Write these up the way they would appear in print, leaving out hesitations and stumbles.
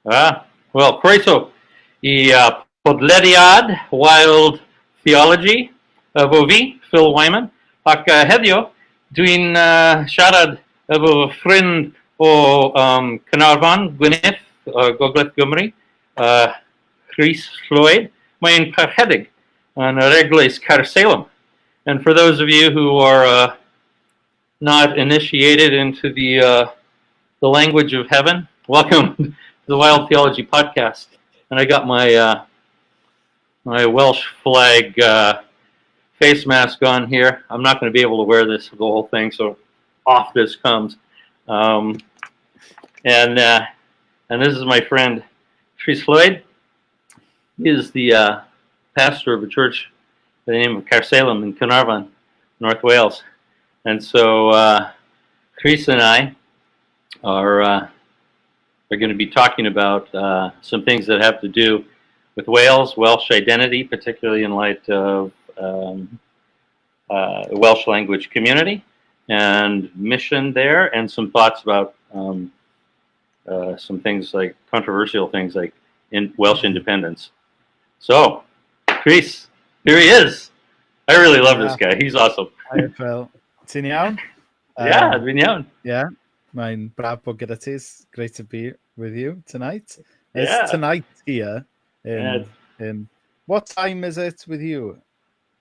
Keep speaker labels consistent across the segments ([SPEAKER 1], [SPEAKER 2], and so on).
[SPEAKER 1] Croeso i podlediad Wild Theology efo fi, Phil Wyman, ac heddiw dwi'n siarad efo ffrind o Caernarfon, Gwynedd, Gogledd Gymru, Rhys Llwyd. Mae'n parhedig yn yr eglwys Caersalem. And for those of you who are not initiated into the language of heaven, welcome to the Wild Theology Podcast. And I got my my Welsh flag face mask on here. I'm not going to be able to wear this the whole thing, so off this comes. And this is my friend Rhys Llwyd. He is the pastor of a church by the name of Caersalem in Caernarfon, North Wales. And so Rhys and I are going to be talking about some things that have to do with Wales, Welsh identity, particularly in light of the Welsh language community and mission there, and some thoughts about some things like controversial things like in Welsh Independence. So, Rhys, here he is. I really love this guy. He's awesome.
[SPEAKER 2] Hi, Phil. Ti'n iawn?
[SPEAKER 1] Dwi'n iawn.
[SPEAKER 2] Yeah, mae'n braf bod gyda ti. It's great to be with you tonight.
[SPEAKER 1] Yeah.
[SPEAKER 2] It's tonight here. In what time is it with you?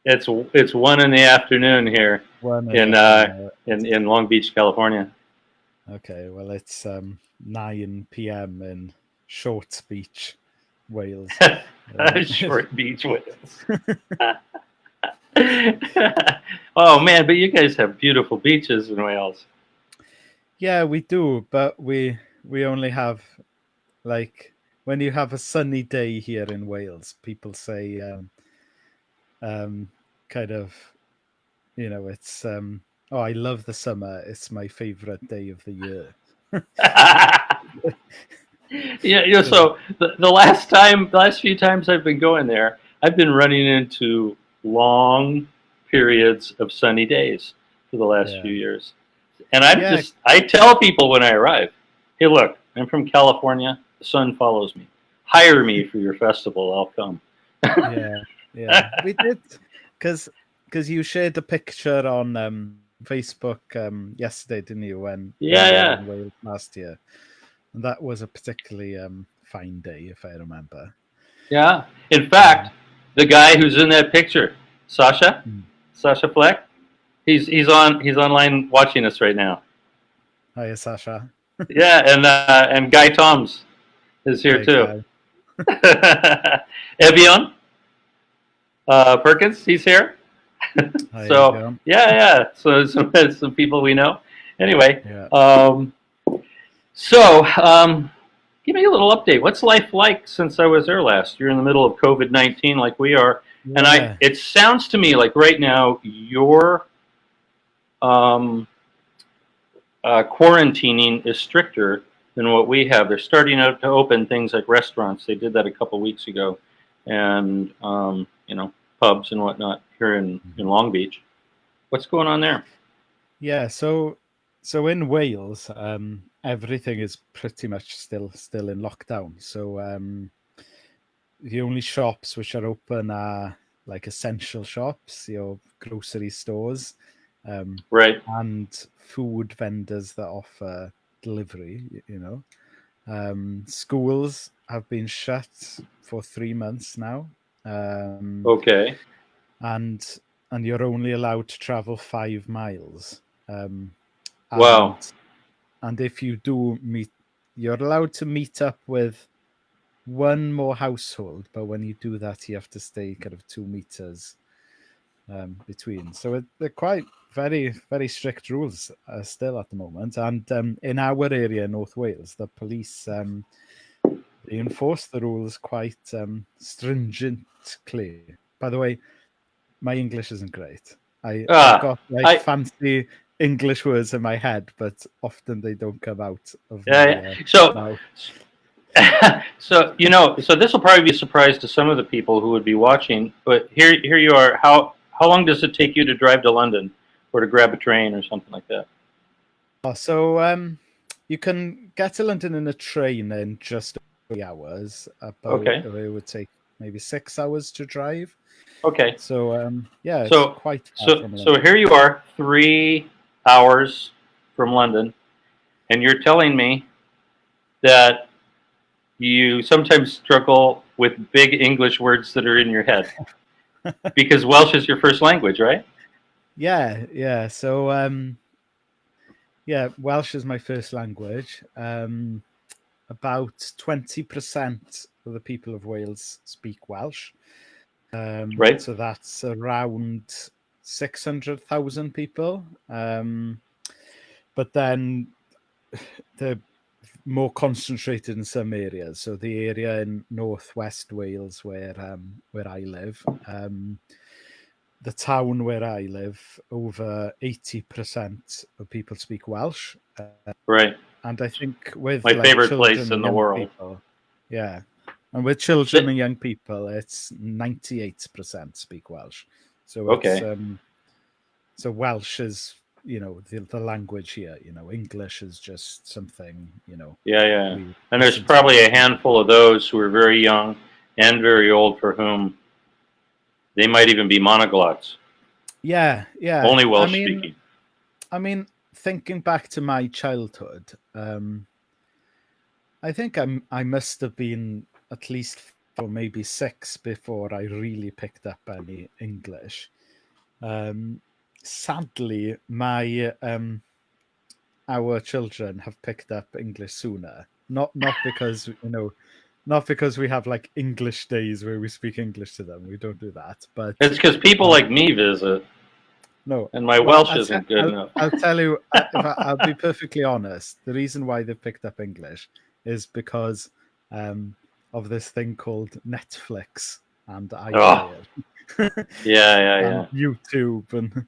[SPEAKER 1] It's 1 in the afternoon here in Long Beach, California.
[SPEAKER 2] Okay, well it's 9 p.m. in Short Beach, Wales.
[SPEAKER 1] Short Beach, Wales. Oh man, but you guys have beautiful beaches in Wales.
[SPEAKER 2] Yeah, we do, but we only have, like, when you have a sunny day here in Wales, people say kind of, you know, it's oh, I love the summer, it's my favorite day of the year.
[SPEAKER 1] Yeah, so the last few times I've been going there, I've been running into long periods of sunny days for the last few years. And I tell people when I arrive, hey, look, I'm from California. The sun follows me. Hire me for your festival. I'll come.
[SPEAKER 2] Yeah. We did, because you shared a picture on Facebook yesterday, didn't you? When you were in Wales last year. And that was a particularly fine day, if I remember. Yeah.
[SPEAKER 1] In fact, the guy who's in that picture, Sasha Fleck, he's online watching us right now.
[SPEAKER 2] Hiya, Sasha.
[SPEAKER 1] Yeah, and Guy Toms is here too. Evian Perkins, he's here. So so some people we know. Anyway, so give me a little update. What's life like since I was there last? You're in the middle of COVID-19 like we are. And it sounds to me like right now your quarantining is stricter than what we have. They're starting to open things like restaurants. They did that a couple weeks ago, and pubs and whatnot here in Long Beach. What's going on there?
[SPEAKER 2] Yeah, so in Wales, everything is pretty much still in lockdown. So the only shops which are open are like essential shops, grocery stores,
[SPEAKER 1] right,
[SPEAKER 2] and food vendors that offer delivery. Schools have been shut for 3 months now.
[SPEAKER 1] Okay.
[SPEAKER 2] And you're only allowed to travel 5 miles.
[SPEAKER 1] Wow.
[SPEAKER 2] And if you do you're allowed to meet up with one more household, but when you do that, you have to stay kind of 2 meters between. So they're quite very, very strict rules still at the moment. And in our area, North Wales, the police they enforce the rules quite stringently. By the way, my English isn't great. I've got fancy English words in my head, but often they don't come out of my mouth.
[SPEAKER 1] So this will probably be a surprise to some of the people who would be watching. But here you are. How long does it take you to drive to London, or to grab a train or something like that?
[SPEAKER 2] So you can get to London in a train in just 3 hours.
[SPEAKER 1] Okay.
[SPEAKER 2] It would take maybe 6 hours to drive.
[SPEAKER 1] Okay.
[SPEAKER 2] So yeah, it's
[SPEAKER 1] So
[SPEAKER 2] quite far
[SPEAKER 1] so
[SPEAKER 2] from
[SPEAKER 1] so
[SPEAKER 2] London.
[SPEAKER 1] here you are, 3 hours from London, and you're telling me that you sometimes struggle with big English words that are in your head because Welsh is your first language, right?
[SPEAKER 2] Yeah. So yeah, Welsh is my first language. About 20% of the people of Wales speak Welsh.
[SPEAKER 1] Right.
[SPEAKER 2] So that's around 600,000 people. But then they're more concentrated in some areas. So the area in northwest Wales where I live, the town where I live, over 80% of people speak Welsh.
[SPEAKER 1] Right.
[SPEAKER 2] And I think with
[SPEAKER 1] My
[SPEAKER 2] like
[SPEAKER 1] favorite place
[SPEAKER 2] children
[SPEAKER 1] in
[SPEAKER 2] and
[SPEAKER 1] the
[SPEAKER 2] young
[SPEAKER 1] world.
[SPEAKER 2] people, yeah. And with children and young people, it's 98% speak Welsh. So it's
[SPEAKER 1] Okay.
[SPEAKER 2] so Welsh is, the language here. English is just something,
[SPEAKER 1] Yeah.
[SPEAKER 2] we
[SPEAKER 1] And there's
[SPEAKER 2] listen to
[SPEAKER 1] probably
[SPEAKER 2] and
[SPEAKER 1] a
[SPEAKER 2] speak.
[SPEAKER 1] handful of those who are very young and very old for whom they might even be monoglots,
[SPEAKER 2] Yeah.
[SPEAKER 1] only Welsh speaking.
[SPEAKER 2] I mean, thinking back to my childhood, I think I must have been at least 4, maybe 6 before I really picked up any English. Sadly, our children have picked up English sooner. Not because not because we have like English days where we speak English to them. We don't do that. But
[SPEAKER 1] It's because people
[SPEAKER 2] um,
[SPEAKER 1] like me visit,
[SPEAKER 2] no,
[SPEAKER 1] and my
[SPEAKER 2] well,
[SPEAKER 1] Welsh isn't good enough.
[SPEAKER 2] I'll tell you. I'll be perfectly honest, the reason why they've picked up English is because um, of this thing called Netflix and
[SPEAKER 1] Oh,
[SPEAKER 2] iPlayer
[SPEAKER 1] yeah.
[SPEAKER 2] and YouTube, and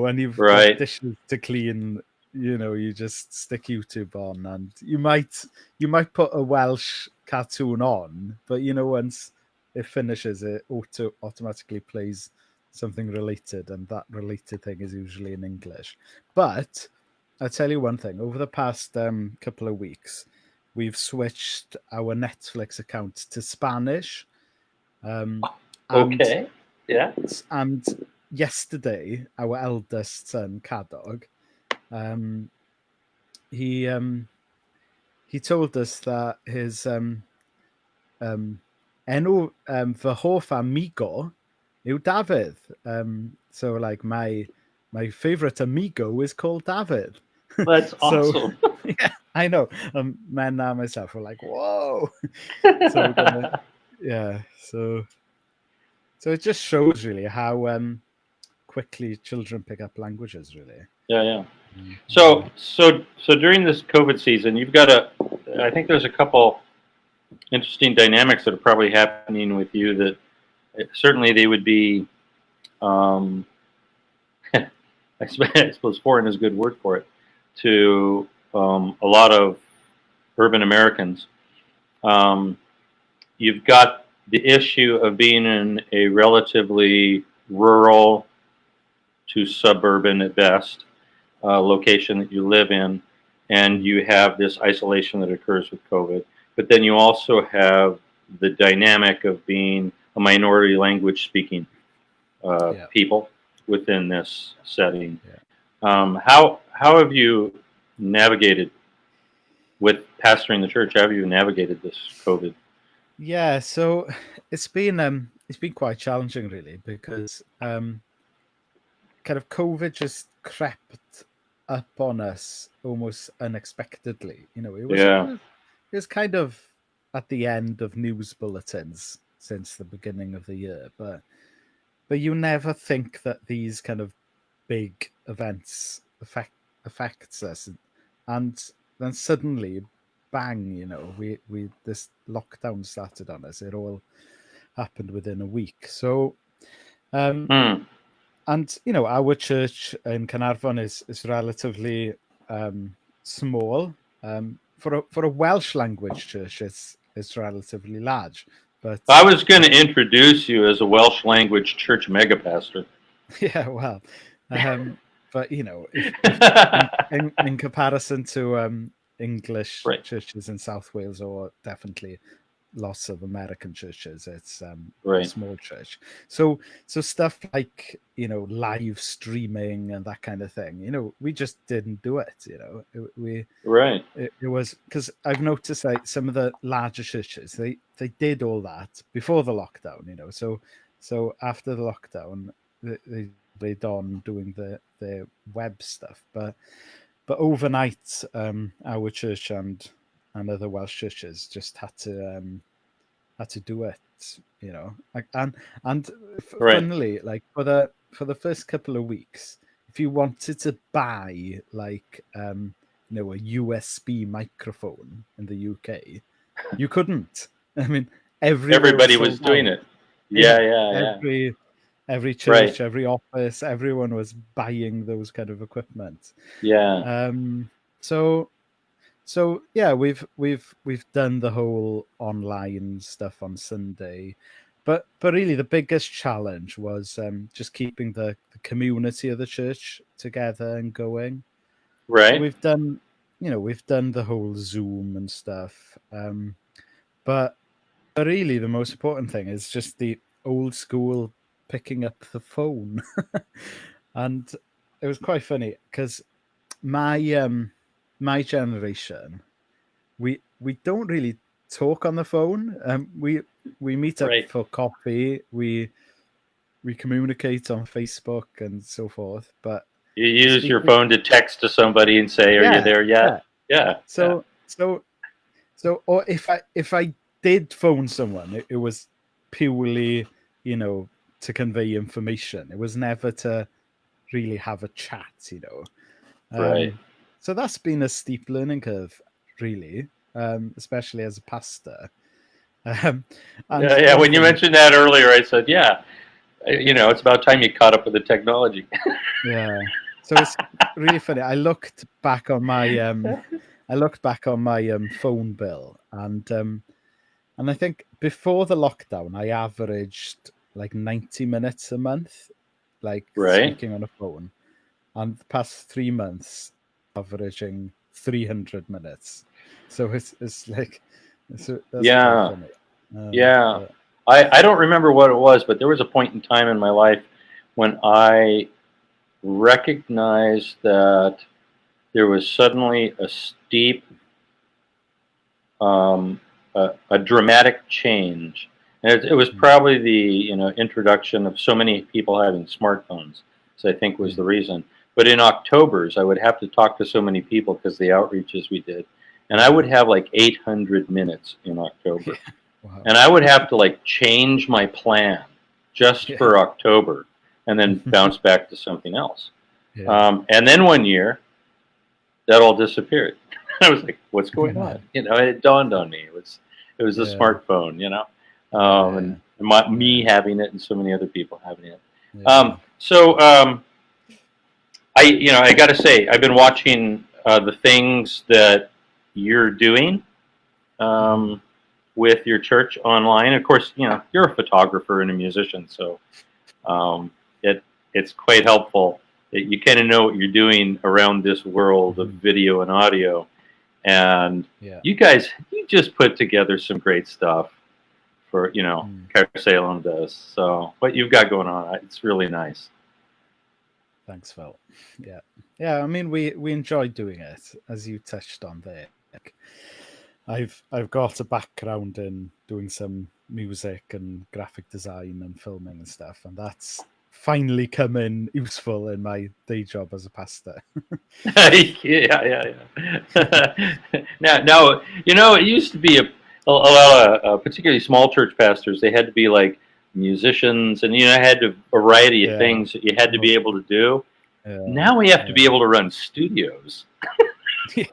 [SPEAKER 2] when you've got
[SPEAKER 1] Right.
[SPEAKER 2] dishes to clean, you just stick YouTube on, and you might put a Welsh cartoon on, but once it finishes, it automatically plays something related, and that related thing is usually in English. But I'll tell you one thing: over the past couple of weeks, we've switched our Netflix account to Spanish, um, and
[SPEAKER 1] Okay. Yeah.
[SPEAKER 2] and yesterday, our eldest son, Cadog, he he told us that his enw fy hoff amigo yw Dafydd. So like my favorite amigo is called David.
[SPEAKER 1] That's
[SPEAKER 2] So
[SPEAKER 1] awesome.
[SPEAKER 2] yeah, I know. Men and myself were like, whoa. So we're gonna, yeah. So it just shows really how quickly children pick up languages. Really.
[SPEAKER 1] Yeah.
[SPEAKER 2] Yeah.
[SPEAKER 1] So during this COVID season, you've got I think there's a couple interesting dynamics that are probably happening with you that certainly they would be, um, I suppose foreign is a good word for it, to a lot of urban Americans. Um, you've got the issue of being in a relatively rural to suburban at best location that you live in, and you have this isolation that occurs with COVID. But then you also have the dynamic of being a minority language speaking
[SPEAKER 2] Yeah.
[SPEAKER 1] people within this setting.
[SPEAKER 2] Yeah.
[SPEAKER 1] How have you navigated with pastoring the church? How have you navigated this COVID?
[SPEAKER 2] Yeah, so it's been quite challenging really, because kind of COVID just crept up on us almost unexpectedly.
[SPEAKER 1] Yeah,
[SPEAKER 2] It was kind of at the end of news bulletins since the beginning of the year, but you never think that these kind of big events affects us, and then suddenly, bang! We this lockdown started on us. It all happened within a week. So,
[SPEAKER 1] hmm.
[SPEAKER 2] and our church in Caernarfon is relatively small. For a Welsh language church, it's relatively large. But
[SPEAKER 1] I was going to introduce you as a Welsh language church megapastor.
[SPEAKER 2] yeah, but if in comparison to English
[SPEAKER 1] Right.
[SPEAKER 2] churches in South Wales, or definitely lots of American churches. It's a
[SPEAKER 1] Right.
[SPEAKER 2] small church. So stuff like, live streaming and that kind of thing, we just didn't do it.
[SPEAKER 1] Right.
[SPEAKER 2] It was because I've noticed like some of the larger churches, they did all that before the lockdown, So after the lockdown, they played on doing their web stuff, but overnight, our church and other Welsh churches just had to do it, and
[SPEAKER 1] Right.
[SPEAKER 2] funnily, like for the first couple of weeks, if you wanted to buy like a USB microphone in the UK, you couldn't. I mean, everywhere was
[SPEAKER 1] Everybody was
[SPEAKER 2] sold
[SPEAKER 1] doing
[SPEAKER 2] out.
[SPEAKER 1] it. Yeah.
[SPEAKER 2] Every
[SPEAKER 1] Right.
[SPEAKER 2] church, every office, everyone was buying those kind of equipment.
[SPEAKER 1] Yeah.
[SPEAKER 2] So yeah, we've done the whole online stuff on Sunday, but really the biggest challenge was just keeping the community of the church together and going. So
[SPEAKER 1] Right.
[SPEAKER 2] we've done the whole Zoom and stuff, but really the most important thing is just the old school picking up the phone, and it was quite funny because my generation, we don't really talk on the phone. We meet up
[SPEAKER 1] Right.
[SPEAKER 2] for coffee. We communicate on Facebook and so forth. But
[SPEAKER 1] You
[SPEAKER 2] to
[SPEAKER 1] use
[SPEAKER 2] speak
[SPEAKER 1] your
[SPEAKER 2] with,
[SPEAKER 1] phone to text to somebody and say, "Are you
[SPEAKER 2] yeah,
[SPEAKER 1] there yet?"
[SPEAKER 2] yeah.
[SPEAKER 1] Yeah. Yeah.
[SPEAKER 2] So or if I did phone someone, it was purely, to convey information. It was never to really have a chat.
[SPEAKER 1] Right.
[SPEAKER 2] So that's been a steep learning curve, really, especially as a pastor. Um, and
[SPEAKER 1] Yeah. Yeah.
[SPEAKER 2] one
[SPEAKER 1] When you
[SPEAKER 2] thing,
[SPEAKER 1] mentioned that earlier, I said, "Yeah, it's about time you caught up with the technology."
[SPEAKER 2] yeah. So it's really funny. I looked back on my phone bill, and I think before the lockdown, I averaged like 90 minutes a month, like
[SPEAKER 1] Right.
[SPEAKER 2] speaking on a phone. And the past 3 months, averaging 300 minutes. So it's like, that's quite
[SPEAKER 1] Yeah.
[SPEAKER 2] funny.
[SPEAKER 1] Yeah.
[SPEAKER 2] But
[SPEAKER 1] I don't remember what it was, but there was a point in time in my life when I recognized that there was suddenly a steep, um, a dramatic change, and it was probably the introduction of so many people having smartphones. So I think was the reason. But in October's, I would have to talk to so many people because the outreaches we did, and I would have like 800 minutes in October,
[SPEAKER 2] wow.
[SPEAKER 1] and I would have to like change my plan just
[SPEAKER 2] Yeah.
[SPEAKER 1] for October, and then bounce back to something else.
[SPEAKER 2] Yeah.
[SPEAKER 1] And then one year, that all disappeared. I was like, "What's going on?" It dawned on me. It was the
[SPEAKER 2] Yeah.
[SPEAKER 1] smartphone,
[SPEAKER 2] Yeah.
[SPEAKER 1] and me
[SPEAKER 2] Yeah.
[SPEAKER 1] having it, and so many other people having it.
[SPEAKER 2] Yeah.
[SPEAKER 1] So I got to say, I've been watching the things that you're doing with your church online. Of course, you're a photographer and a musician, so um, it's quite helpful. You kind of know what you're doing around this world of video and audio, and
[SPEAKER 2] Yeah.
[SPEAKER 1] you just put together some great stuff for Caersalem does. So what you've got going on, it's really nice.
[SPEAKER 2] Thanks, Phil. Yeah. Yeah. I mean, we enjoy doing it, as you touched on there. Like, I've got a background in doing some music and graphic design and filming and stuff, and that's finally come in useful in my day job as a pastor.
[SPEAKER 1] Yeah. Now, it used to be a lot of particularly small church pastors. They had to be like musicians, and had a variety of
[SPEAKER 2] Yeah.
[SPEAKER 1] things that you had to be able to do.
[SPEAKER 2] Yeah.
[SPEAKER 1] Now we have to be able to run studios.
[SPEAKER 2] Yeah.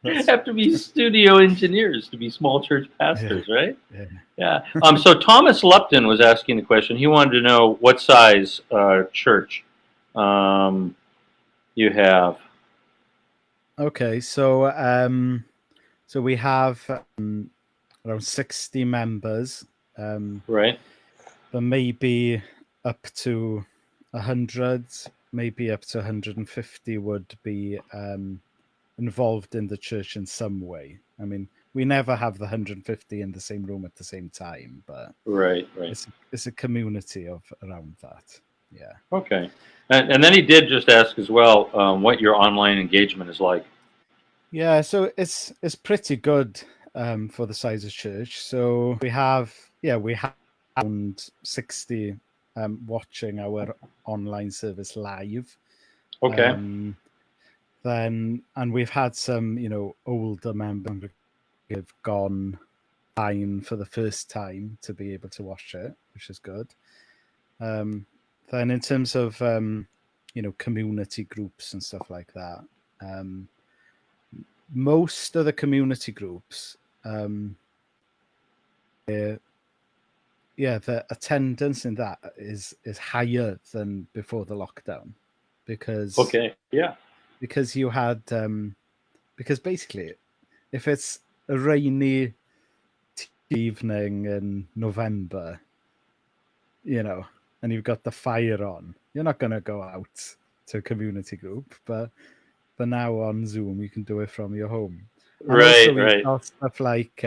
[SPEAKER 1] We have to be studio engineers to be small church pastors, right?
[SPEAKER 2] Yeah.
[SPEAKER 1] Yeah. So Thomas Lupton was asking the question. He wanted to know what size church you have.
[SPEAKER 2] Okay, so we have around 60 members,
[SPEAKER 1] Right.
[SPEAKER 2] but maybe up to 100, maybe up to 150 would be involved in the church in some way. I mean, we never have the 150 in the same room at the same time, but
[SPEAKER 1] Right.
[SPEAKER 2] it's a community around that. Yeah.
[SPEAKER 1] Okay. And then he did just ask as well what your online engagement is like.
[SPEAKER 2] Yeah, so it's pretty good for the size of church. So we have around 60 watching our online service live.
[SPEAKER 1] Okay.
[SPEAKER 2] Then and we've had some, older members have gone online for the first time to be able to watch it, which is good. Then in terms of community groups and stuff like that, most of the community groups, the attendance in that is higher than before the lockdown, because because you had because basically, if it's a rainy evening in November, and you've got the fire on, you're not going to go out to a community group, but now on Zoom you can do it from your home. And also we've got stuff like,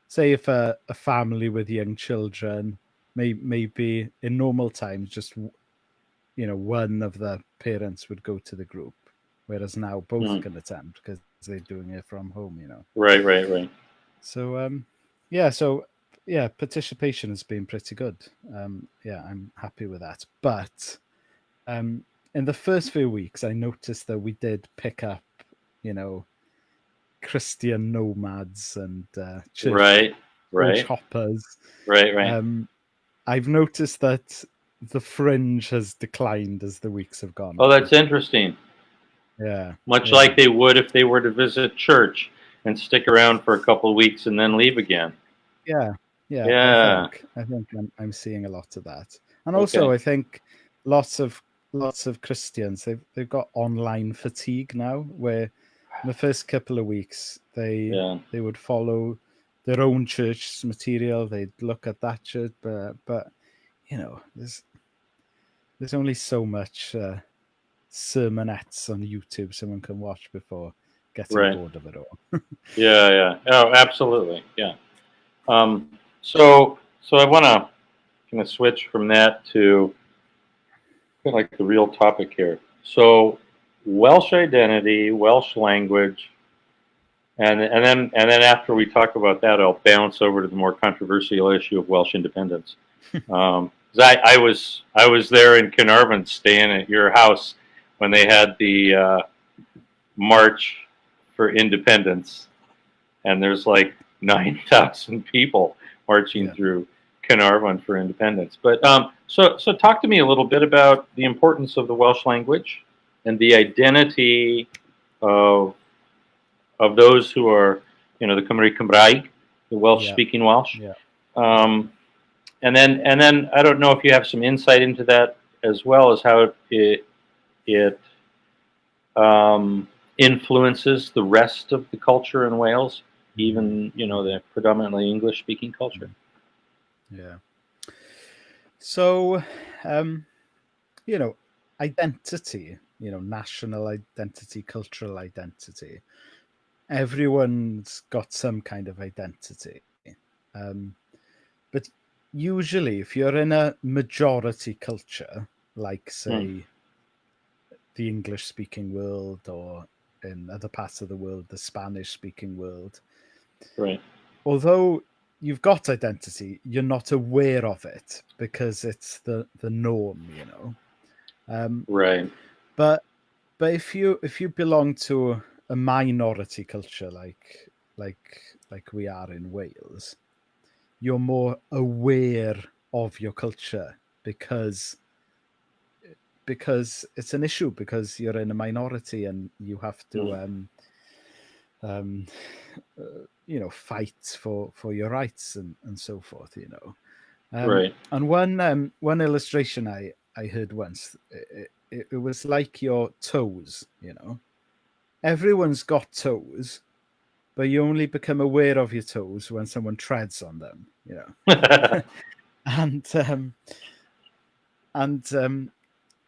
[SPEAKER 2] say if a family with young children, maybe in normal times just one of the parents would go to the group, whereas now both can attend because they're doing it from home.
[SPEAKER 1] Right.
[SPEAKER 2] So participation has been pretty good. I'm happy with that. But in the first few weeks, I noticed that we did pick up, Christian nomads and church hoppers.
[SPEAKER 1] Right.
[SPEAKER 2] I've noticed that the fringe has declined as the weeks have gone.
[SPEAKER 1] Oh, that's interesting.
[SPEAKER 2] Yeah.
[SPEAKER 1] Much like they would if they were to visit church and stick around for a couple of weeks and then leave again.
[SPEAKER 2] Yeah. I think I'm seeing a lot of that, and also I think lots of Christians, they've got online fatigue now, where in the first couple of weeks they would follow their own church's material, they'd look at that church, but there's only so much sermonettes on YouTube someone can watch before getting bored of it all.
[SPEAKER 1] Yeah. Oh, absolutely. Yeah. So I want to kind of switch from that to like the real topic here. So Welsh identity, Welsh language, and then after we talk about that, I'll bounce over to the more controversial issue of Welsh independence. I was there in Caernarfon, staying at your house when they had the March for Independence, and there's like 9,000 people marching through Caernarfon for independence. But so talk to me a little bit about the importance of the Welsh language and the identity of those who are, the Cymry Cymraeg, the Welsh-speaking Welsh. And then I don't know if you have some insight into that, as well as how it influences the rest of the culture in Wales, even the predominantly English-speaking culture.
[SPEAKER 2] Yeah. So, identity, national identity, cultural identity. Everyone's got some kind of identity. But usually, if you're in a majority culture, like, say, the English-speaking world, or in other parts of the world, the Spanish-speaking world,
[SPEAKER 1] right?
[SPEAKER 2] Although you've got identity, you're not aware of it because it's the norm,
[SPEAKER 1] Right.
[SPEAKER 2] But if you belong to a minority culture like we are in Wales, you're more aware of your culture because it's an issue, because you're in a minority and you have to fight for your rights and so forth,
[SPEAKER 1] Right.
[SPEAKER 2] And one illustration I heard once, it was like your toes, everyone's got toes, but you only become aware of your toes when someone treads on them,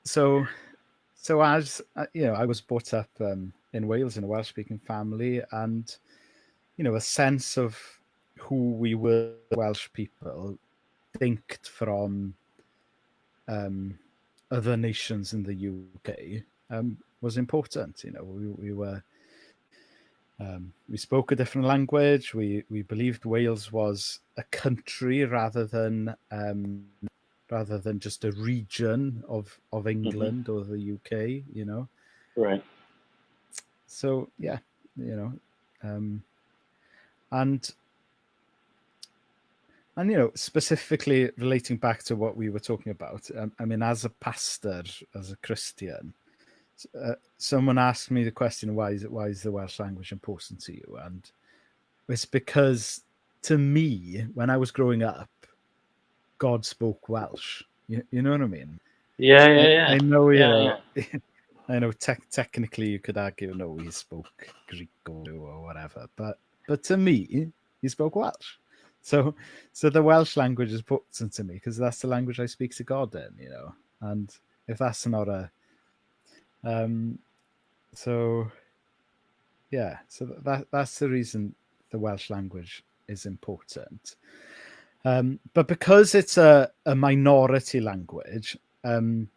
[SPEAKER 2] so as I was brought up in Wales in a Welsh-speaking family, and a sense of who we were, Welsh people, distinct from other nations in the UK, was important. We were we spoke a different language. We believed Wales was a country rather than just a region of England or the UK.
[SPEAKER 1] Right.
[SPEAKER 2] So yeah, and specifically relating back to what we were talking about. I mean, as a pastor, as a Christian, someone asked me the question, why is the Welsh language important to you? And it's because, to me, when I was growing up, God spoke Welsh. You know what I mean?
[SPEAKER 1] Yeah.
[SPEAKER 2] I know,
[SPEAKER 1] Yeah.
[SPEAKER 2] I know technically you could argue, no, he spoke Greek or whatever, but to me, he spoke Welsh. So the Welsh language is important to me because that's the language I speak to God in, And if that's not so that's the reason the Welsh language is important. But because it's a minority language, the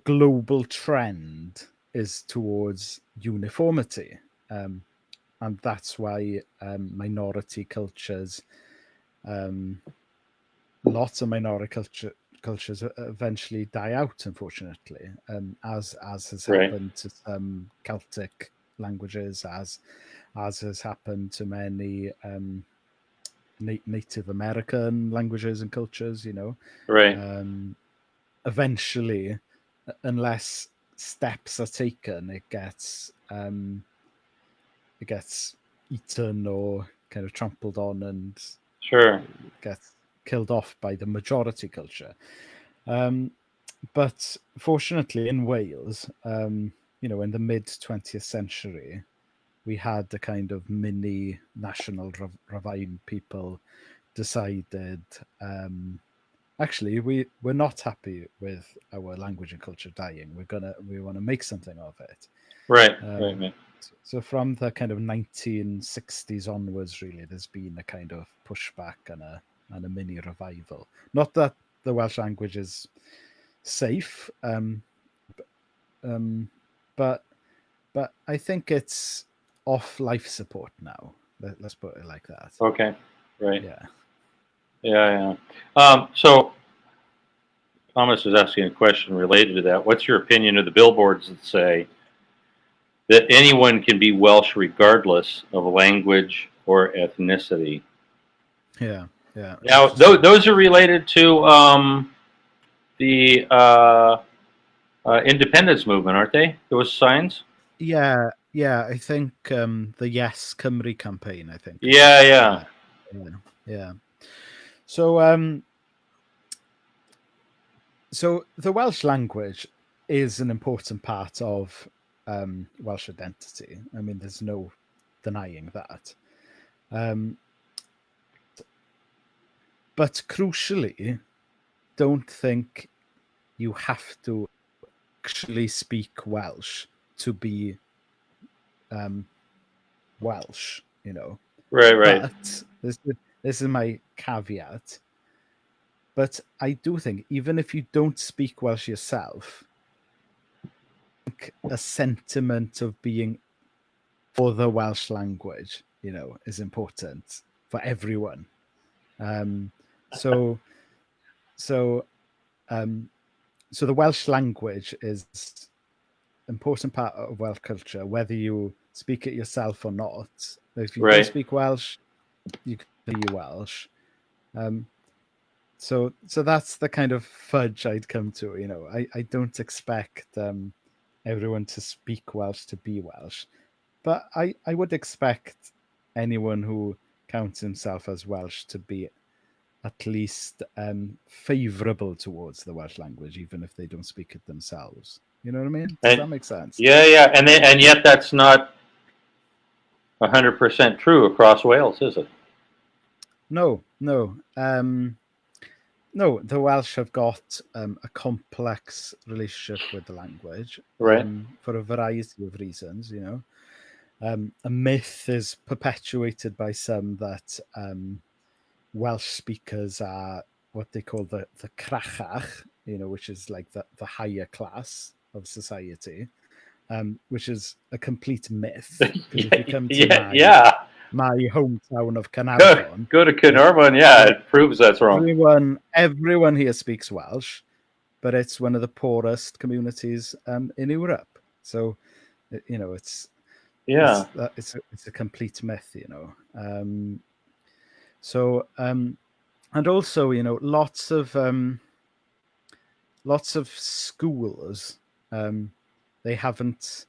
[SPEAKER 2] global trend is towards uniformity, and that's why minority cultures, lots of minority cultures eventually die out, unfortunately, as has happened to some Celtic languages, as has happened to many Native American languages and cultures.
[SPEAKER 1] Right.
[SPEAKER 2] Eventually, unless steps are taken, it gets eaten or kind of trampled on and
[SPEAKER 1] Sure
[SPEAKER 2] gets killed off by the majority culture. But fortunately, in Wales, in the mid 20th century, we had the kind of mini national Rhyfain people decided, actually, we're not happy with our language and culture dying. We want to make something of it.
[SPEAKER 1] Right.
[SPEAKER 2] So from the kind of 1960s onwards, really, there's been a kind of pushback and a mini revival. Not that the Welsh language is safe, but I think it's off life support now. Let's put it like that.
[SPEAKER 1] Okay. Right.
[SPEAKER 2] Yeah.
[SPEAKER 1] So Thomas is asking a question related to that. What's your opinion of the billboards that say that anyone can be Welsh regardless of language or ethnicity?
[SPEAKER 2] Yeah.
[SPEAKER 1] Now, those are related to the independence movement, aren't they? Those signs?
[SPEAKER 2] Yeah. I think the Yes Cymru campaign, I think.
[SPEAKER 1] Yeah.
[SPEAKER 2] Yeah. So the Welsh language is an important part of Welsh identity. I mean, there's no denying that. But crucially, don't think you have to actually speak Welsh to be Welsh,
[SPEAKER 1] Right.
[SPEAKER 2] But this is my caveat. But I do think, even if you don't speak Welsh yourself, a sentiment of being for the Welsh language, is important for everyone. So the Welsh language is an important part of Welsh culture, whether you speak it yourself or not. If you don't speak Welsh, you can be Welsh. So that's the kind of fudge I'd come to. I don't expect everyone to speak Welsh to be Welsh, but I would expect anyone who counts himself as Welsh to be at least favourable towards the Welsh language, even if they don't speak it themselves. You know what I mean? Does that make sense?
[SPEAKER 1] Yeah, and yet that's not 100% true across Wales, is it?
[SPEAKER 2] No. No, the Welsh have got a complex relationship with the language
[SPEAKER 1] Right.
[SPEAKER 2] for a variety of reasons. A myth is perpetuated by some that Welsh speakers are what they call the crachach, which is like the higher class of society, which is a complete myth. Because if you come to
[SPEAKER 1] Yeah.
[SPEAKER 2] my hometown of
[SPEAKER 1] Go,
[SPEAKER 2] Caernarfon,
[SPEAKER 1] go to Caernarfon. Yeah, it proves that's wrong.
[SPEAKER 2] everyone here speaks Welsh, but it's one of the poorest communities in Europe. So, it's
[SPEAKER 1] Yeah.
[SPEAKER 2] it's a complete myth. So and also lots of schools they haven't,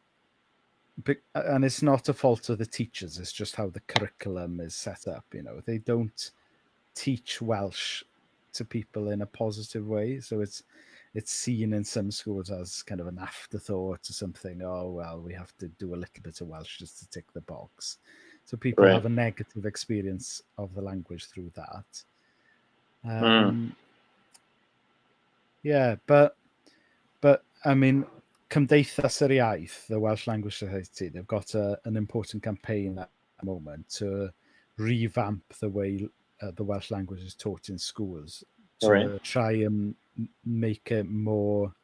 [SPEAKER 2] and it's not a fault of the teachers, it's just how the curriculum is set up. They don't teach Welsh to people in a positive way, so it's seen in some schools as kind of an afterthought or something. Oh well, we have to do a little bit of Welsh just to tick the box, so people
[SPEAKER 1] Right.
[SPEAKER 2] have a negative experience of the language through that. Yeah, but I mean, Cymdeithas yr Iaith, the Welsh Language Society, they've got an important campaign at the moment to revamp the way the Welsh language is taught in schools, to
[SPEAKER 1] Right.
[SPEAKER 2] try and make it more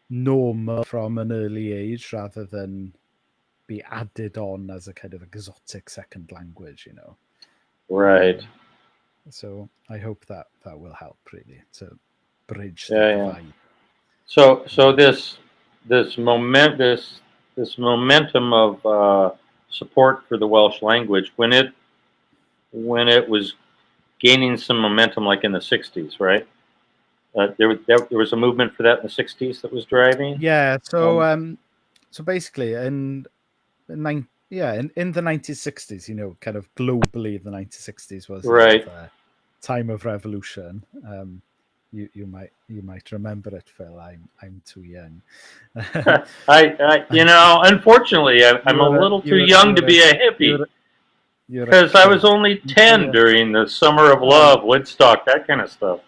[SPEAKER 2] normal from an early age rather than be added on as a kind of exotic second language.
[SPEAKER 1] Right.
[SPEAKER 2] So I hope that will help really to bridge the
[SPEAKER 1] Yeah.
[SPEAKER 2] divide.
[SPEAKER 1] So this momentum of support for the Welsh language when it was gaining some momentum, like in the '60s, right? There was a movement for that in the '60s that was driving.
[SPEAKER 2] Yeah. So basically, in the 1960s, kind of globally, the 1960s was
[SPEAKER 1] Right.
[SPEAKER 2] the time of revolution. You might remember it, Phil. I'm too young.
[SPEAKER 1] Unfortunately, I'm a little too young to be a hippie because I was only 10 during the Summer of Love, Woodstock, that kind of stuff.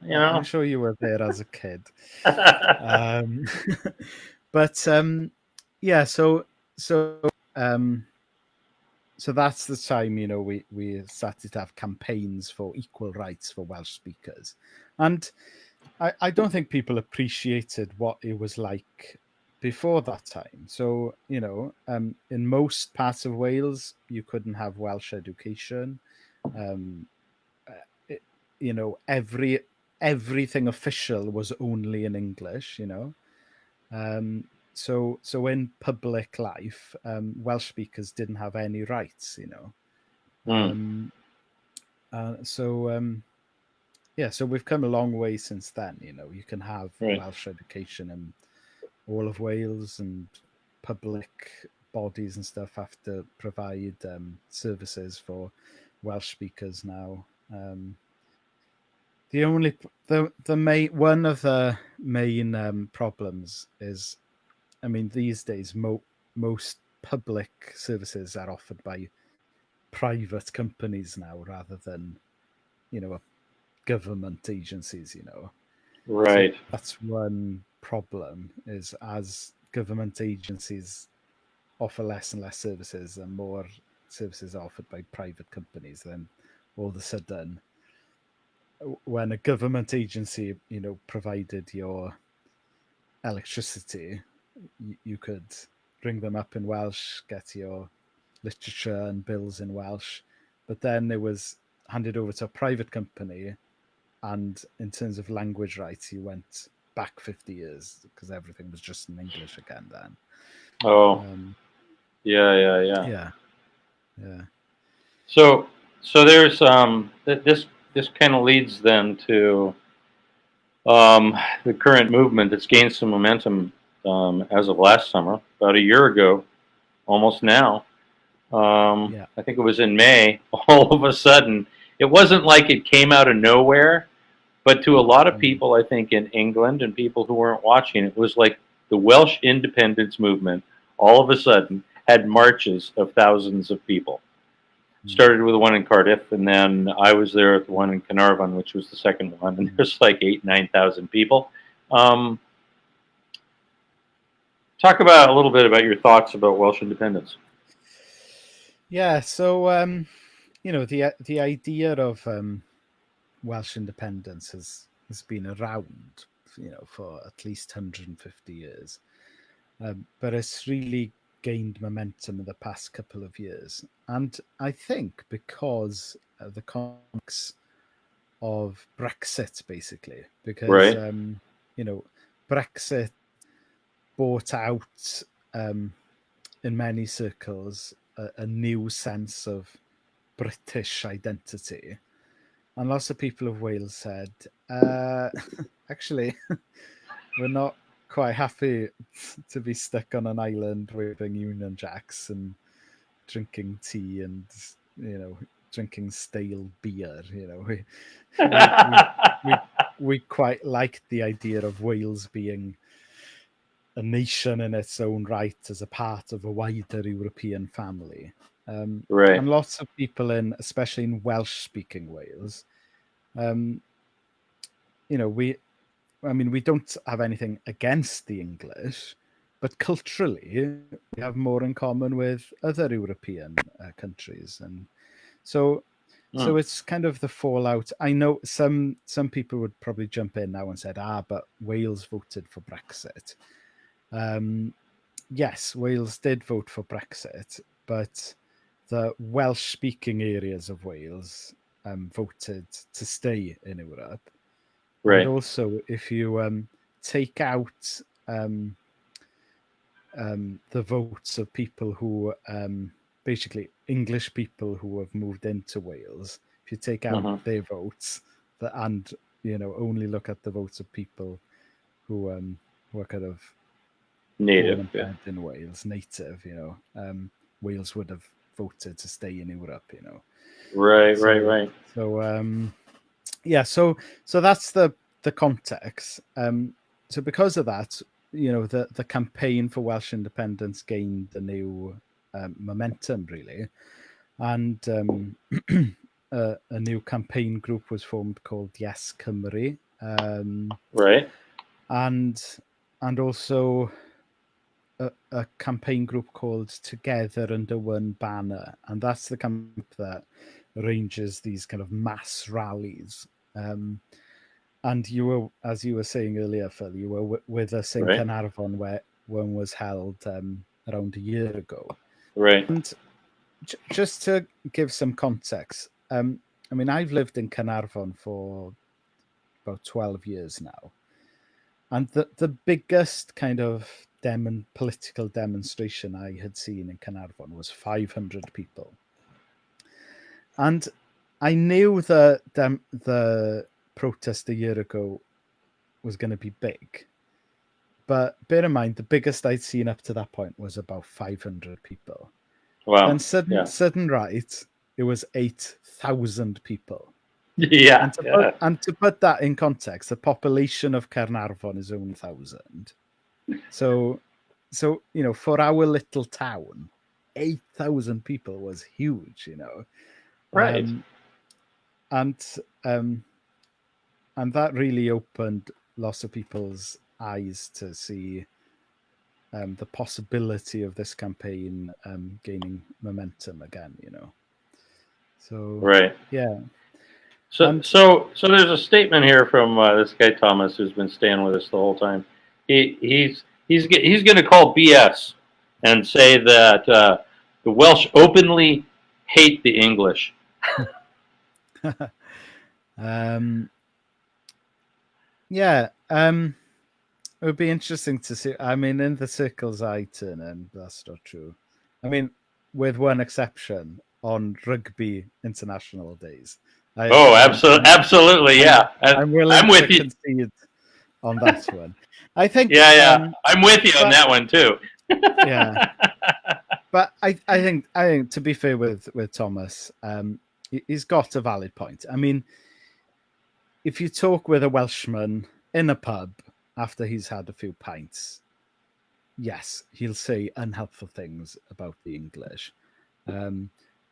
[SPEAKER 2] I'm sure you were there as a kid. But yeah, so that's the time, we started to have campaigns for equal rights for Welsh speakers. And I don't think people appreciated what it was like before that time. So, in most parts of Wales, you couldn't have Welsh education. Everything official was only in English, So in public life, Welsh speakers didn't have any rights, So we've come a long way since then. You can have Welsh education in all of Wales, and public bodies and stuff have to provide services for Welsh speakers now. One of the main problems is, I mean, these days most public services are offered by private companies now rather than, government agencies.
[SPEAKER 1] Right.
[SPEAKER 2] So that's one problem, is as government agencies offer less and less services and more services are offered by private companies, then all of a sudden, when a government agency, provided your electricity, you could ring them up in Welsh, get your literature and bills in Welsh, but then it was handed over to a private company, and in terms of language rights, you went back 50 years because everything was just in English again then.
[SPEAKER 1] Yeah.
[SPEAKER 2] Yeah.
[SPEAKER 1] So there's this kind of leads then to the current movement that's gained some momentum as of last summer, about a year ago, almost now. I think it was in May. All of a sudden, it wasn't like it came out of nowhere, but to a lot of people, I think in England and people who weren't watching, it was like the Welsh Independence movement all of a sudden had marches of thousands of people. Started with the one in Cardiff, and then I was there at the one in Caernarfon, which was the second one, and there's like 9,000 people. Talk about a little bit about your thoughts about Welsh independence.
[SPEAKER 2] Yeah, so the idea of Welsh independence has been around, for at least 150 years, but it's really gained momentum in the past couple of years, and I think because of the context of Brexit, basically, because
[SPEAKER 1] Right.
[SPEAKER 2] Brexit brought out in many circles a new sense of British identity. And lots of people of Wales said, actually, we're not quite happy to be stuck on an island waving Union Jacks and drinking tea and, drinking stale beer. We quite liked the idea of Wales being a nation in its own right as a part of a wider European family.
[SPEAKER 1] Right.
[SPEAKER 2] And lots of people especially in Welsh-speaking Wales, we don't have anything against the English, but culturally we have more in common with other European countries, and so it's kind of the fallout. I know some people would probably jump in now and said, but Wales voted for Brexit. Yes, Wales did vote for Brexit, but the Welsh-speaking areas of Wales voted to stay in Europe.
[SPEAKER 1] Right.
[SPEAKER 2] And also, if you take out the votes of people who, basically English people who have moved into Wales, if you take out their votes, and only look at the votes of people who were kind of
[SPEAKER 1] native
[SPEAKER 2] in Wales, native, Wales would have voted to stay in Europe,
[SPEAKER 1] Right.
[SPEAKER 2] So so that's the context. So because of that, the campaign for Welsh independence gained a new momentum, really, and a new campaign group was formed called Yes Cymru,
[SPEAKER 1] right,
[SPEAKER 2] and also a campaign group called Together Under One Banner, and that's the campaign that arranges these kind of mass rallies. And you were, as you were saying earlier, Phil, you were with us in Caernarfon, where one was held around a year ago.
[SPEAKER 1] Right.
[SPEAKER 2] And just to give some context, I've lived in Caernarfon for about 12 years now. And the biggest kind of political demonstration I had seen in Caernarfon was 500 people. And I knew that the protest a year ago was going to be big. But bear in mind, the biggest I'd seen up to that point was about 500 people.
[SPEAKER 1] Wow.
[SPEAKER 2] And sudden right, it was 8,000 people.
[SPEAKER 1] Yeah.
[SPEAKER 2] And to put that in context, the population of Caernarfon is only 1,000. So for our little town, 8,000 people was huge,
[SPEAKER 1] Right.
[SPEAKER 2] And that really opened lots of people's eyes to see the possibility of this campaign gaining momentum again, So
[SPEAKER 1] right.
[SPEAKER 2] Yeah.
[SPEAKER 1] So there's a statement here from this guy Thomas, who's been staying with us the whole time. He's going to call BS and say that the Welsh openly hate the English.
[SPEAKER 2] It would be interesting to see. In the circles I turn in, that's not true. With one exception, on rugby international days.
[SPEAKER 1] Absolutely, yeah.
[SPEAKER 2] I'm willing
[SPEAKER 1] with
[SPEAKER 2] to
[SPEAKER 1] you.
[SPEAKER 2] Concede on that one. I think.
[SPEAKER 1] Yeah. I'm with you on that one too.
[SPEAKER 2] Yeah. But I think to be fair with Thomas, he's got a valid point. If you talk with a Welshman in a pub after he's had a few pints, yes, he'll say unhelpful things about the English.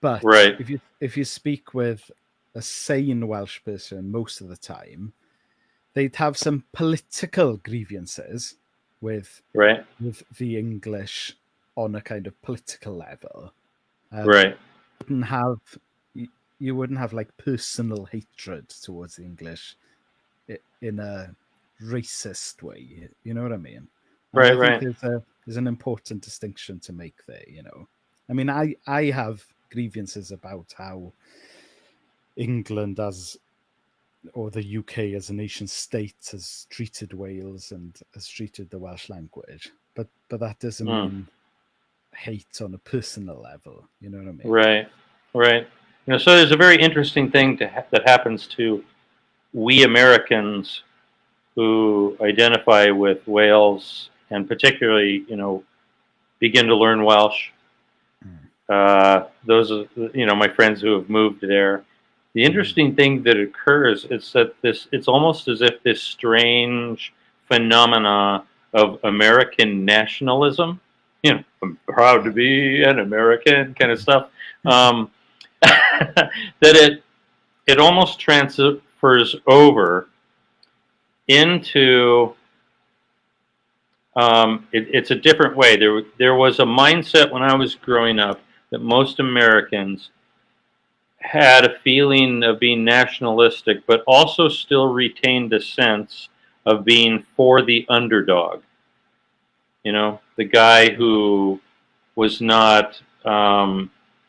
[SPEAKER 2] But
[SPEAKER 1] Right.
[SPEAKER 2] if you speak with a sane Welsh person most of the time, they'd have some political grievances with
[SPEAKER 1] Right.
[SPEAKER 2] the English on a kind of political level.
[SPEAKER 1] Right.
[SPEAKER 2] Wouldn't have you wouldn't have like personal hatred towards the English in a racist way. You know what I mean? And
[SPEAKER 1] Right.
[SPEAKER 2] I think
[SPEAKER 1] Right.
[SPEAKER 2] there's an important distinction to make there. You know, I mean, I have grievances about how England or the UK as a nation state has treated Wales and has treated the Welsh language, but that doesn't
[SPEAKER 1] Mm.
[SPEAKER 2] mean hate on a personal level. You know what I mean?
[SPEAKER 1] Right. Right. So there's a very interesting thing that happens to we Americans who identify with Wales and particularly, begin to learn Welsh. Those are, my friends who have moved there. The interesting thing that occurs is that it's almost as if this strange phenomena of American nationalism, I'm proud to be an American kind of stuff, that it almost transfers over into it's a different way. There was a mindset when I was growing up that most Americans had a feeling of being nationalistic, but also still retained a sense of being for the underdog. The guy who was not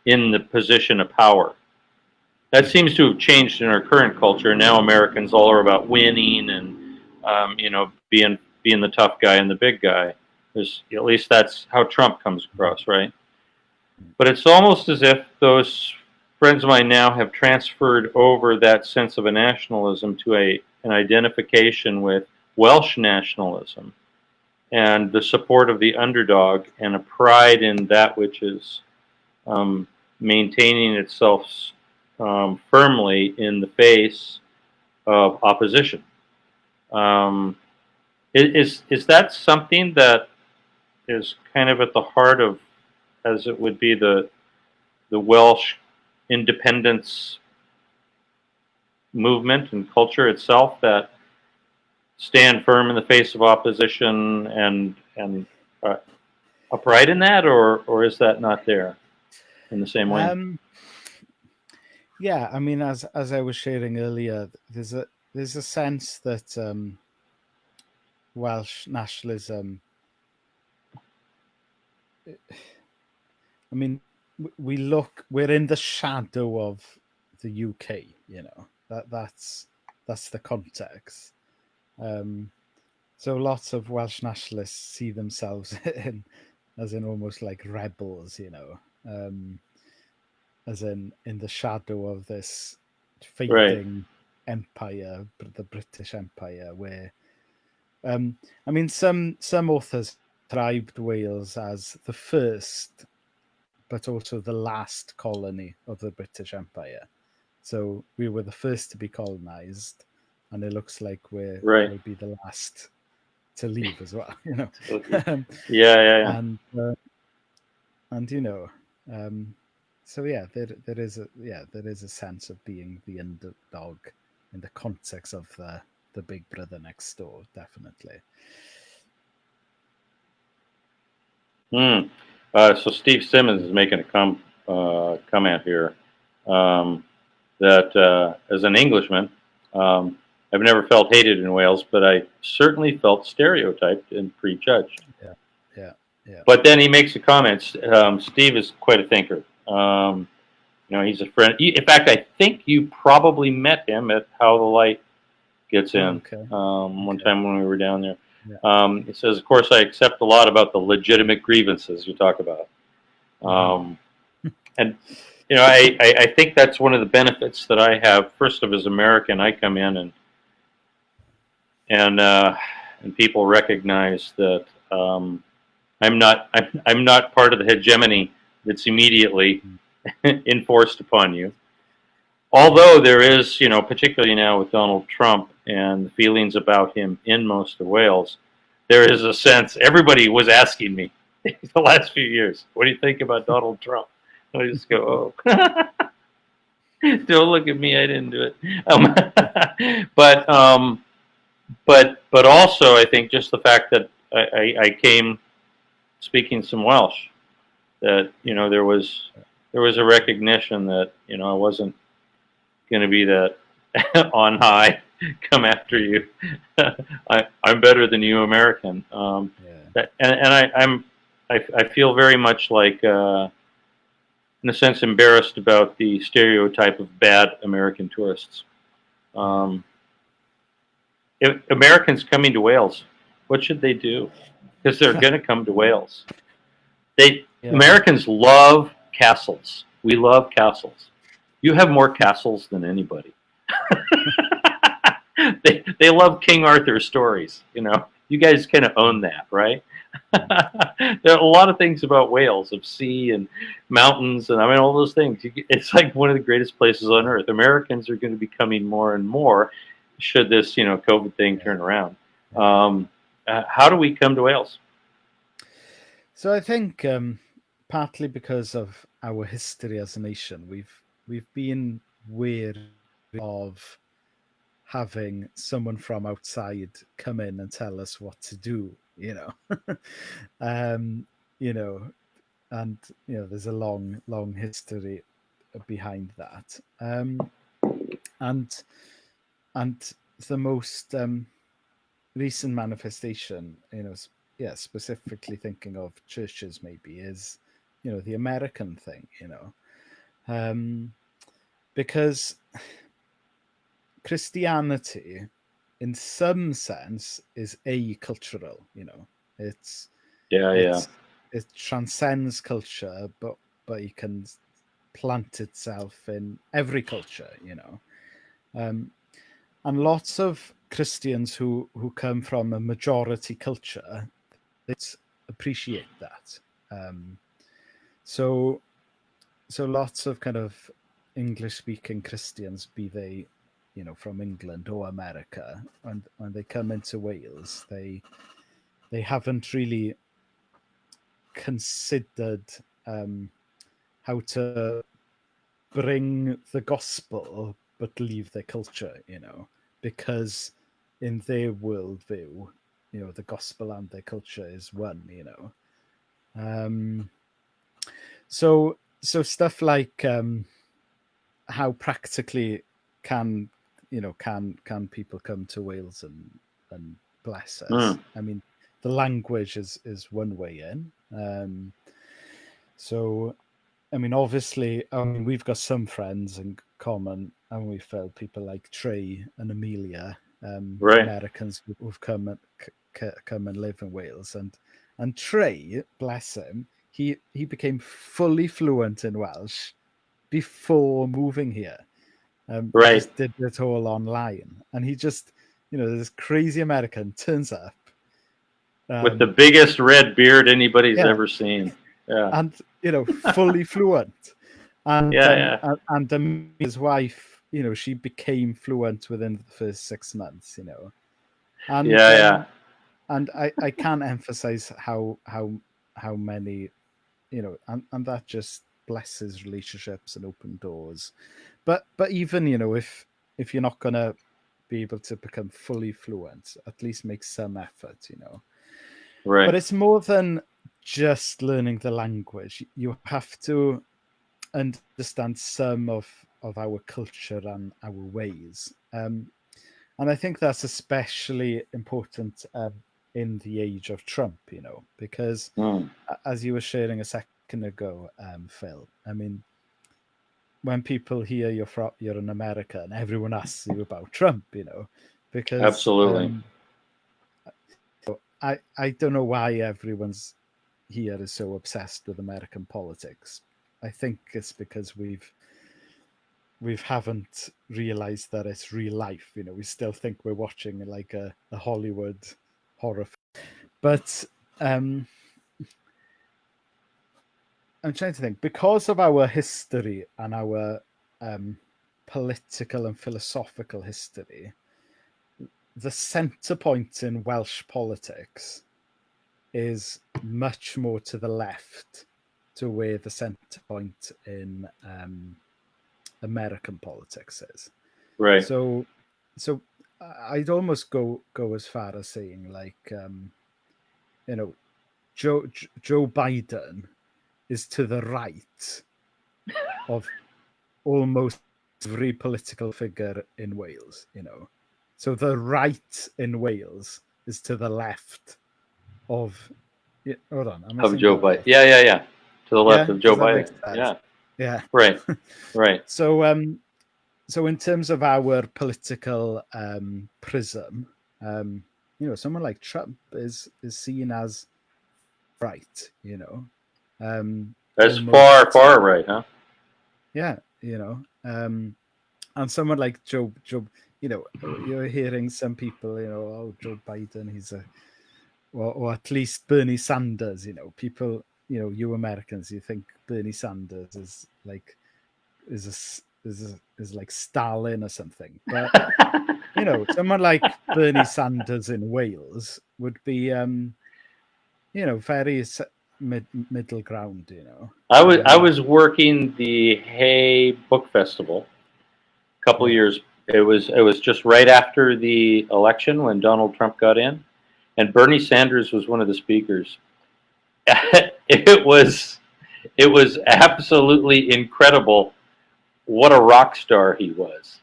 [SPEAKER 1] in the position of power. That seems to have changed in our current culture. Now Americans all are about winning and being the tough guy and the big guy. At least that's how Trump comes across, right? But it's almost as if those friends of mine now have transferred over that sense of a nationalism to an identification with Welsh nationalism and the support of the underdog and a pride in that which is maintaining itself firmly in the face of opposition. Is that something that is kind of at the heart of, as it would be, the Welsh independence movement and culture itself, that stand firm in the face of opposition and a pride in that, or is that not there in the same way?
[SPEAKER 2] Yeah, I mean, as I was sharing earlier, there's a sense that Welsh nationalism. I mean, we're in the shadow of the UK. That's the context. So lots of Welsh nationalists see themselves as in almost like rebels, as in the shadow of this fading empire, the British Empire, where I mean, some authors described Wales as the first, but also the last colony of the British Empire. So we were the first to be colonized, and it looks like we'll be the last to leave as well.
[SPEAKER 1] Yeah.
[SPEAKER 2] So yeah, there is a sense of being the underdog in the context of the big brother next door, definitely.
[SPEAKER 1] So Steve Simmons is making a comment here that as an Englishman, I've never felt hated in Wales, but I certainly felt stereotyped and prejudged.
[SPEAKER 2] Yeah.
[SPEAKER 1] But then he makes a comment. Steve is quite a thinker. He's a friend. In fact, I think you probably met him at How the Light Gets In. One time when we were down there. Yeah. He says, of course, I accept a lot about the legitimate grievances you talk about. And, I think that's one of the benefits that I have. First of, as American, I come in and people recognize that I'm not part of the hegemony that's immediately enforced upon you. Although there is, particularly now with Donald Trump and the feelings about him in most of Wales, there is a sense, everybody was asking me the last few years, what do you think about Donald Trump? I just go, oh, don't look at me, I didn't do it. But also, I think just the fact that I came speaking some Welsh, that there was a recognition that I wasn't going to be that on high, come after you. I'm better than you, American. I feel very much like, in a sense, embarrassed about the stereotype of bad American tourists. If Americans coming to Wales, what should they do? Because they're going to come to Wales. Americans love castles. We love castles. You have more castles than anybody. They love King Arthur stories. You guys kind of own that, right? There are a lot of things about Wales, of sea and mountains, and all those things. It's like one of the greatest places on earth. Americans are going to be coming more and more, should this COVID thing turn around. How do we come to Wales?
[SPEAKER 2] So I think partly because of our history as a nation, we've been wary of having someone from outside come in and tell us what to do, and there's a long history behind that, and the most recent manifestation, specifically thinking of churches, maybe is the American thing, because Christianity, in some sense, is acultural. It transcends culture, but it can plant itself in every culture. And lots of Christians who come from a majority culture, they appreciate that. So lots of kind of English-speaking Christians, be they from England or America, and when they come into Wales, they haven't really considered how to bring the gospel but leave their culture, because in their worldview, the gospel and their culture is one, So stuff like how practically can people come to Wales and bless us? The language is one way in. So, obviously, we've got some friends in common, and we felt people like Trey and Amelia,
[SPEAKER 1] right.
[SPEAKER 2] Americans who've come and live in Wales, and Trey, bless him, he became fully fluent in Welsh before moving here.
[SPEAKER 1] Right.
[SPEAKER 2] He just did it all online, and he just, this crazy American turns up
[SPEAKER 1] with the biggest red beard anybody's ever seen. Yeah.
[SPEAKER 2] And fully fluent. And and his wife, she became fluent within the first 6 months. And and I can't emphasize how many, and that just blesses relationships and open doors. But even if you're not gonna be able to become fully fluent, at least make some effort.
[SPEAKER 1] Right.
[SPEAKER 2] But it's more than just learning the language. You have to understand some of our culture and our ways. And I think that's especially important in the age of Trump, because as you were sharing a second ago, Phil, when people hear you're an American, everyone asks you about Trump, because
[SPEAKER 1] absolutely.
[SPEAKER 2] I don't know why everyone's here is so obsessed with American politics. I think it's because we haven't realized that it's real life. We still think we're watching like a Hollywood horror film. But I'm trying to think, because of our history and our political and philosophical history, the center point in Welsh politics is much more to the left to where the centre point in American politics is.
[SPEAKER 1] Right.
[SPEAKER 2] So I'd almost go as far as saying, like, Joe Biden is to the right of almost every political figure in Wales. So the right in Wales is to the left of. Hold on,
[SPEAKER 1] Of Joe Biden. Yeah. To the left of Joe Biden.
[SPEAKER 2] Yeah.
[SPEAKER 1] Right.
[SPEAKER 2] So in terms of our political prism, someone like Trump is seen as right.
[SPEAKER 1] That's
[SPEAKER 2] almost,
[SPEAKER 1] far right, huh?
[SPEAKER 2] Yeah. And someone like Joe, you're hearing some people, oh, Joe Biden, he's or at least Bernie Sanders, people, you Americans, you think Bernie Sanders is like Stalin or something, but someone like Bernie Sanders in Wales would be very middle ground.
[SPEAKER 1] I was working the Hay Book Festival a couple of years. It was just right after the election when Donald Trump got in, and Bernie Sanders was one of the speakers. It was absolutely incredible what a rock star he was.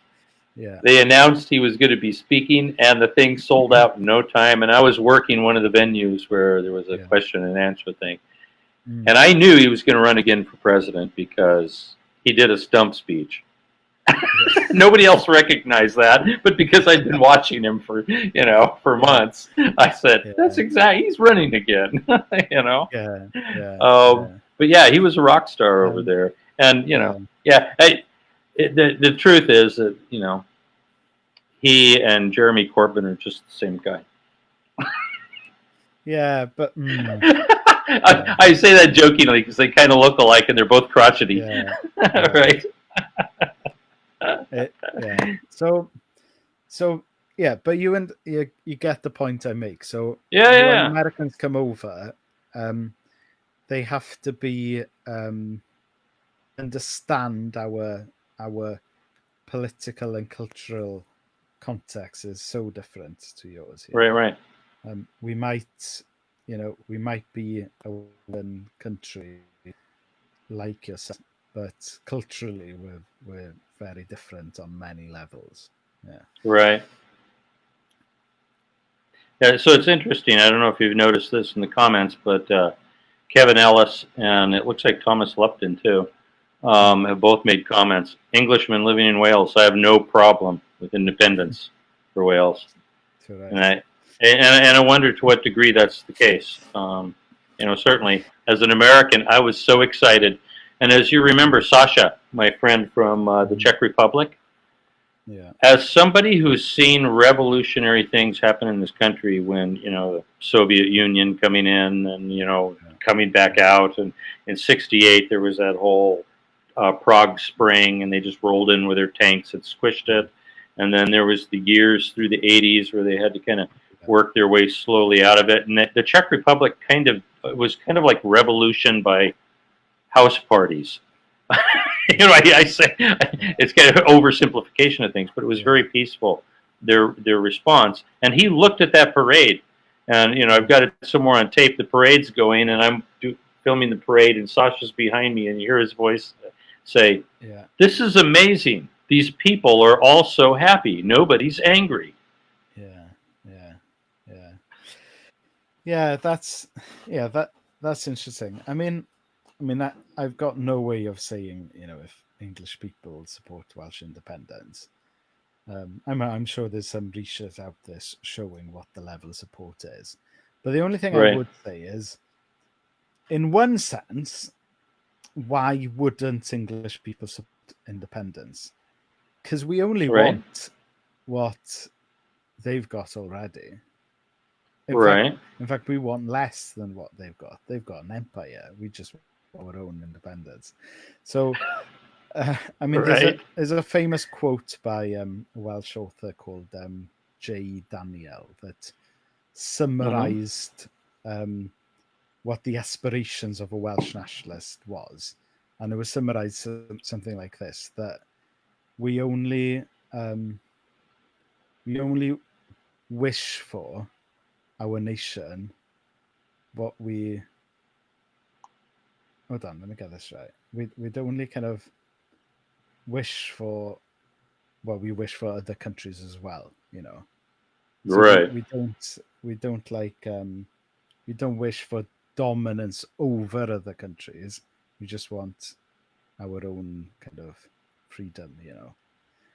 [SPEAKER 2] Yeah.
[SPEAKER 1] They announced he was going to be speaking, and the thing sold out in no time. And I was working one of the venues where there was a question and answer thing. And I knew he was going to run again for president because he did a stump speech. Nobody else recognized that, but because I'd been watching him for months, I said, "That's exactly, he's running again." But yeah, he was a rock star over there, and the truth is that he and Jeremy Corbyn are just the same guy.
[SPEAKER 2] Yeah, but
[SPEAKER 1] I say that jokingly because they kind of look alike and they're both crotchety, right?
[SPEAKER 2] So but you get the point I make. So
[SPEAKER 1] when
[SPEAKER 2] Americans come over, they have to be understand our political and cultural context is so different to yours.
[SPEAKER 1] Right.
[SPEAKER 2] We might be a one country like yourself, but culturally we're very different on many levels. Yeah.
[SPEAKER 1] Right. Yeah, so it's interesting. I don't know if you've noticed this in the comments, but Kevin Ellis and it looks like Thomas Lupton too have both made comments. Englishmen living in Wales, I have no problem with independence for Wales.
[SPEAKER 2] Right.
[SPEAKER 1] And I wonder to what degree that's the case. Certainly as an American, I was so excited. And as you remember, Sasha, my friend from the Czech Republic, as somebody who's seen revolutionary things happen in this country when, the Soviet Union coming in and, coming back out. And in 1968, there was that whole Prague Spring, and they just rolled in with their tanks and squished it. And then there was the years through the 1980s where they had to kind of work their way slowly out of it. And the Czech Republic was kind of like revolution by house parties. I say it's kind of oversimplification of things, but it was very peaceful, their response. And he looked at that parade, and I've got it somewhere on tape. The parade's going, and I'm filming the parade, and Sasha's behind me, and you hear his voice say, "This is amazing. These people are all so happy. Nobody's angry."
[SPEAKER 2] Yeah. That's interesting. I mean, I've got no way of saying, if English people support Welsh independence. I'm sure there's some research out there showing what the level of support is. But the only thing I would say is, in one sense, why wouldn't English people support independence? Because we only want what they've got already. In fact, we want less than what they've got. They've got an empire. We just want our own independence. So, there's a famous quote by a Welsh author called J. Daniel that summarized what the aspirations of a Welsh nationalist was, and it was summarised something like this: that we only wish for our nation what we. Hold on, let me get this right. We'd only kind of wish for, well, we wish for other countries as well, you know. So
[SPEAKER 1] Right.
[SPEAKER 2] we don't like we don't wish for dominance over other countries. We just want our own kind of freedom, you know.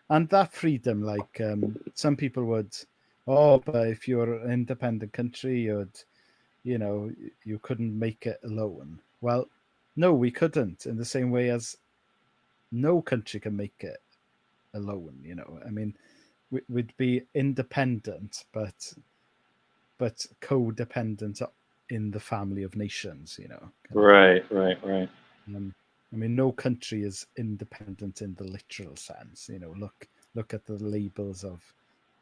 [SPEAKER 2] And that freedom, like some people would, oh, but if you're an independent country, you couldn't make it alone. Well, no, we couldn't. In the same way as no country can make it alone. You know, I mean, we'd be independent, but codependent in the family of nations. You know.
[SPEAKER 1] Right.
[SPEAKER 2] I mean, no country is independent in the literal sense. You know, look at the labels of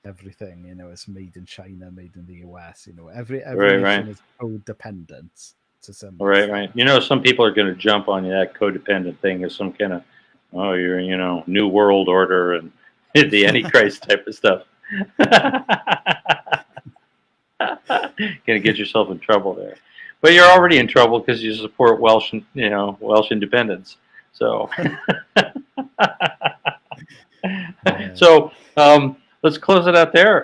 [SPEAKER 2] everything. You know, it's made in China, made in the US. You know, every nation is codependent to some extent.
[SPEAKER 1] Right. You know, some people are going to jump on you, that codependent thing is some kind of, oh, you're, new world order and the Antichrist type of stuff. Going to get yourself in trouble there. But you're already in trouble because you support Welsh independence. So, so let's close it out there.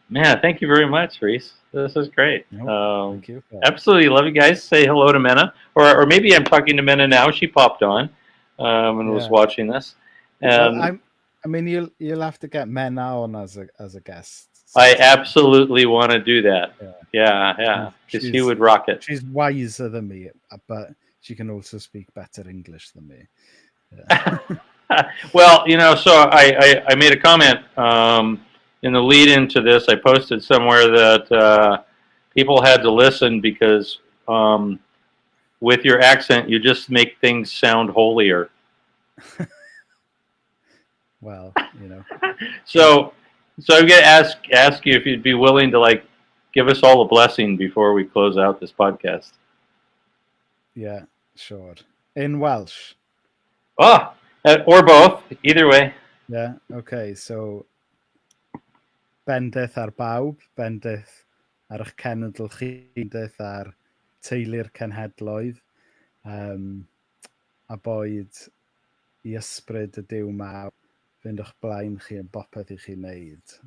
[SPEAKER 1] Man, thank you very much, Rhys. This is great.
[SPEAKER 2] Thank you.
[SPEAKER 1] Absolutely love you guys. Say hello to Menna, or maybe I'm talking to Menna now. She popped on and was watching this. And
[SPEAKER 2] well, I mean, you'll have to get Menna on as a guest.
[SPEAKER 1] I absolutely want to do that. Yeah. Because she would rock it.
[SPEAKER 2] She's wiser than me, but she can also speak better English than me. Yeah.
[SPEAKER 1] Well, so I made a comment in the lead into this. I posted somewhere that people had to listen because with your accent, you just make things sound holier.
[SPEAKER 2] Well,
[SPEAKER 1] So I'm going to ask you if you'd be willing to give us all a blessing before we close out this podcast.
[SPEAKER 2] Yeah, sure. In Welsh.
[SPEAKER 1] Oh, or both. Either way.
[SPEAKER 2] Yeah. Okay. So, bendith ar bawb, bendith ar eich cenedl chi, bendith ar teulu'r cenhedloedd, a boed I ysbryd y Duw mawr fynd o'ch blaen chi yn bopeth I chi wneud.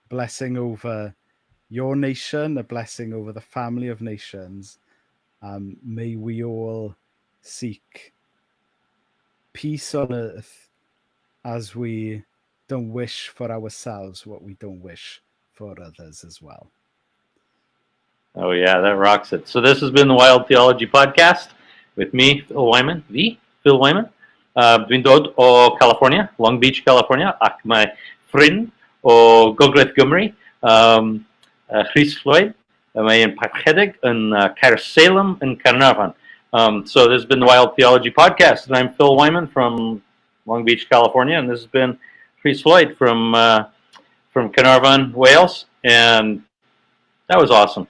[SPEAKER 2] Blessing over your nation, a blessing over the family of nations. May we all seek peace on earth as we don't wish for ourselves what we don't wish for others as well.
[SPEAKER 1] Oh, yeah, that rocks it. So this has been the Wild Theology Podcast with me, Phil Wyman, Phil Wyman. Dwi'n dod o California, Long Beach, California, ac mae ffrind o Gogledd Gymru, Rhys Llwyd. Mae'n parchedig yn Caersalem in Caernarfon. So this has been the Wild Theology Podcast, and I'm Phil Wyman from Long Beach, California, and this has been Rhys Llwyd from Caernarfon, Wales, and that was awesome.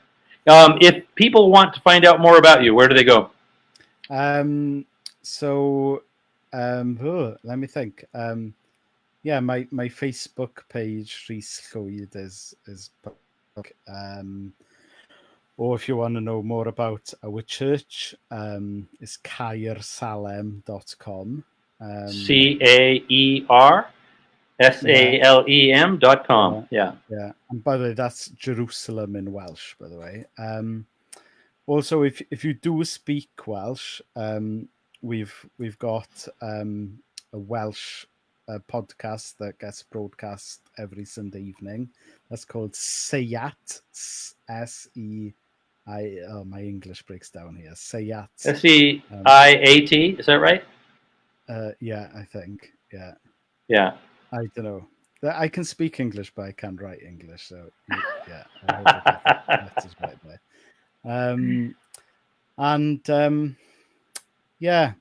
[SPEAKER 1] If people want to find out more about you, where do they go?
[SPEAKER 2] Let me think. My Facebook page, Rhys Llwyd, is or if you want to know more about our church, it's caersalem.com.
[SPEAKER 1] CAERSALEM.com. Yeah.
[SPEAKER 2] And by the way, that's Jerusalem in Welsh, by the way. Also, if you do speak Welsh, we've got a Welsh podcast that gets broadcast every Sunday evening. That's called Seiat, SEI. My English breaks down here. Seiat.
[SPEAKER 1] SEIAT, is that right?
[SPEAKER 2] Yeah, I think. Yeah.
[SPEAKER 1] Yeah.
[SPEAKER 2] I don't know. I can speak English, but I can't write English. So yeah, I hope that is right there. Yeah,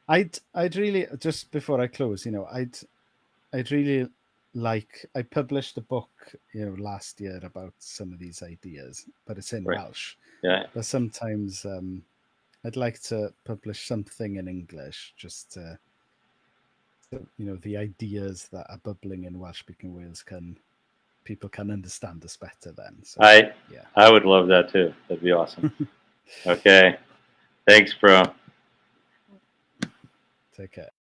[SPEAKER 2] I'd really, just before I close, I'd really I published a book, last year about some of these ideas, but it's in Welsh.
[SPEAKER 1] Yeah.
[SPEAKER 2] But sometimes I'd like to publish something in English, just to, the ideas that are bubbling in Welsh-speaking Wales people can understand us better then. So, yeah.
[SPEAKER 1] I would love that too. That'd be awesome. Okay. Thanks, bro.
[SPEAKER 2] Take care.